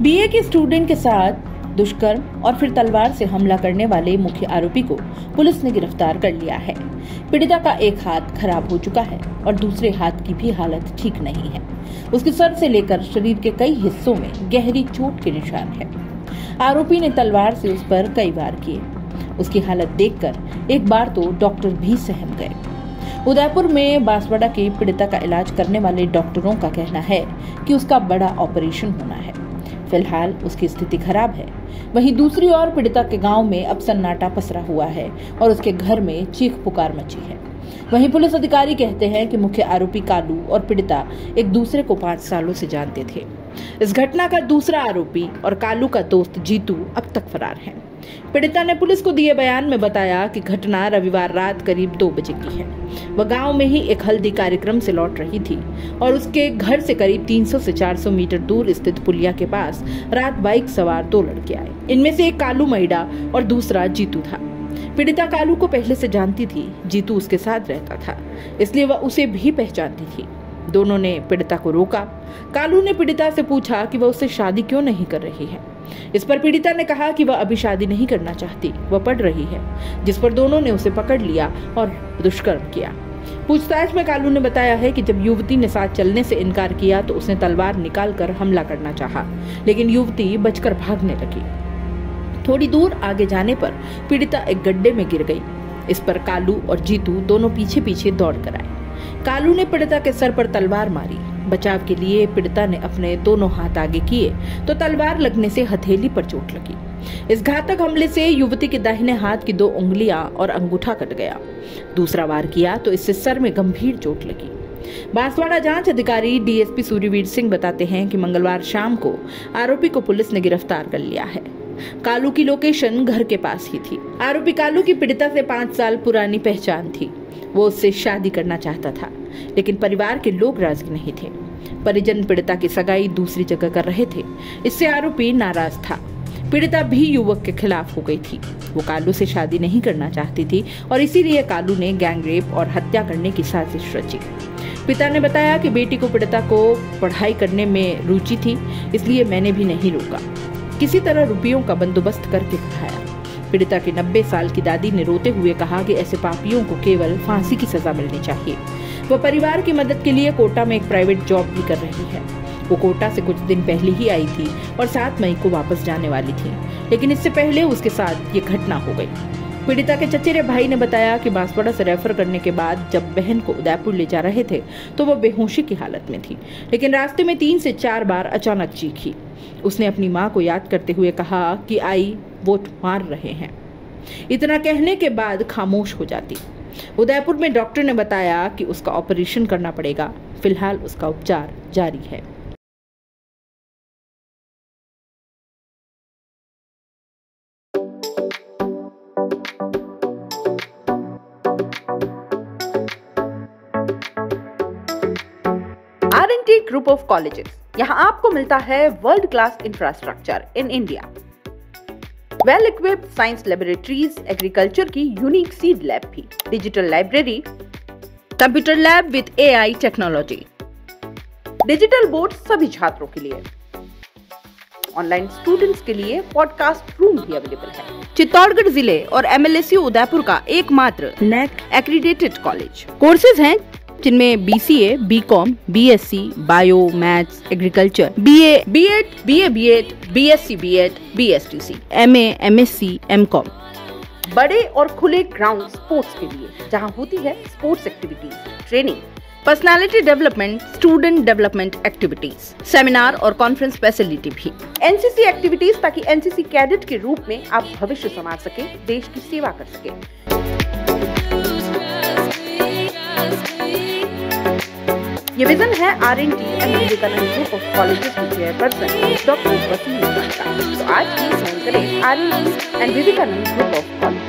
BA के student के साथ दुष्कर्म और फिर तलवार से हमला करने वाले मुख्य आरोपी को पुलिस ने गिरफ्तार कर लिया है। पीड़िता का एक हाथ खराब हो चुका है और दूसरे हाथ की भी हालत ठीक नहीं है। उसके सर से लेकर शरीर के कई हिस्सों में गहरी चोट के निशान है। आरोपी ने तलवार से उस पर कई वार किए। उसकी हालत देखकर एक बार तो डॉक्टर भी सहम गए। उदयपुर में बांसवाड़ा की पीड़िता का इलाज करने वाले डॉक्टरों का कहना है कि उसका बड़ा ऑपरेशन होना है। फिलहाल उसकी स्थिति खराब है। वहीं दूसरी ओर पीड़िता के गांव में अब सन्नाटा पसरा हुआ है और उसके घर में चीख पुकार मची है। वहीं पुलिस अधिकारी कहते हैं कि मुख्य आरोपी कालू और पीड़िता एक दूसरे को 5 सालों से जानते थे। इस घटना का दूसरा आरोपी और कालू का दोस्त जीतू अब तक फरार है। पीड़िता ने पुलिस को दिए बयान में बताया कि घटना रविवार रात करीब 2 बजे की है। वह गांव में ही एक हल्दी कार्यक्रम से लौट रही थी और उसके घर से करीब 300 से 400 मीटर दूर स्थित पुलिया के पास रात बाइक सवार 2 लड़के आए। इनमें से एक कालू मैडा और दूसरा जीतू था। पीड़िता कालू को पहले से जानती थी। जीतू उसके साथ रहता था, इसलिए वह उसे भी पहचानती थी। दोनों ने पीड़िता को रोका। कालू ने पीड़िता से पूछा कि वह उससे शादी क्यों नहीं कर रही है। इस पर पीड़िता ने कहा कि वह अभी शादी नहीं करना चाहती, वह पढ़ रही है, जिस पर दोनों ने उसे पकड़ लिया और दुष्कर्म किया। पूछताछ में कालू ने बताया है कि जब युवती ने साथ चलने से इनकार किया तो उसने तलवार निकालकर हमला करना चाहा, लेकिन युवती बचकर भागने लगी। थोड़ी दूर आगे जाने पर पीड़िता एक गड्ढे में गिर गई। इस पर कालू और जीतू दोनों पीछे पीछे दौड़ कर आए। कालू ने पीड़िता के सर पर तलवार मारी। बचाव के लिए पीड़िता ने अपने दोनों हाथ आगे किए तो तलवार लगने से हथेली पर चोट लगी। इस घातक हमले से युवती के दाहिने हाथ की 2 उंगलियां और अंगूठा कट गया। दूसरा वार किया तो इससे सर में गंभीर चोट लगी। बांसवाड़ा जांच अधिकारी डीएसपी सूर्यवीर सिंह बताते हैं कि मंगलवार शाम को आरोपी को पुलिस ने गिरफ्तार कर लिया है। कालू की लोकेशन घर के पास ही थी। आरोपी कालू की पीड़िता से 5 साल पुरानी पहचान थी। वो उससे शादी करना चाहता था, लेकिन परिवार के लोग राजी नहीं थे। परिजन पीड़िता की सगाई दूसरी जगह कर रहे थे। इससे आरोपी नाराज था। पीड़िता भी युवक के खिलाफ हो गई थी। वो कालू से शादी नहीं करना चाहती थी और इसीलिए कालू ने गैंगरेप और हत्या करने की साजिश रची। पिता ने बताया कि बेटी को पीड़िता को पढ़ाई करने में रुचि थी, इसलिए मैंने भी नहीं रोका। किसी तरह रुपयों का बंदोबस्त करके पढ़ाया। पीड़िता की 90 साल की दादी ने रोते हुए कहा कि ऐसे पापियों को केवल फांसी की सजा मिलनी चाहिए। वह परिवार की मदद के लिए कोटा में एक प्राइवेट जॉब भी कर रही है। वो कोटा से कुछ दिन पहले ही आई थी और 7 मई को वापस जाने वाली थी, लेकिन इससे पहले उसके साथ ये घटना हो गई। पीड़िता के चचेरे भाई ने बताया कि बांसवाड़ा से रेफर करने के बाद जब बहन को उदयपुर ले जा रहे थे तो वो बेहोशी की हालत में थी, लेकिन रास्ते में 3 से 4 बार अचानक चीखी। उसने अपनी माँ को याद करते हुए कहा कि आई वोट मार रहे हैं। इतना कहने के बाद खामोश हो जाती। उदयपुर में डॉक्टर ने बताया कि उसका ऑपरेशन करना पड़ेगा। फिलहाल उसका उपचार जारी है। R&T ग्रुप ऑफ कॉलेजेस, यहाँ आपको मिलता है world class infrastructure in India, well equipped science laboratories, agriculture की यूनिक सीड लैब भी, digital library, computer lab with AI technology, digital board सभी छात्रों के लिए, ऑनलाइन स्टूडेंट्स के लिए पॉडकास्ट रूम भी अवेलेबल है। चित्तौड़गढ़ जिले और MLSU उदयपुर का एकमात्र NAC एक्रीडेटेड कॉलेज। कोर्सेज हैं जिनमें BCA, BCom, BSc, bio, maths, agriculture, BA, B.Ed, BA, B.Ed, BSc, B.Ed, BSTC, MA, MSc, MCom। बड़े और खुले ग्राउंड स्पोर्ट्स के लिए, जहां होती है sports activities, training, personality development, student development activities, seminar और कॉन्फ्रेंस फैसिलिटी भी, NCC एक्टिविटीज, ताकि NCC कैडेट के रूप में आप भविष्य संवार सके, देश की सेवा कर सके। ये विजन है R&T and Vivekananda group of colleges के चेयरपर्सन डॉक्टर वसीम का। तो आज ही ज्वाइन करें R&T and Vivekananda group of college.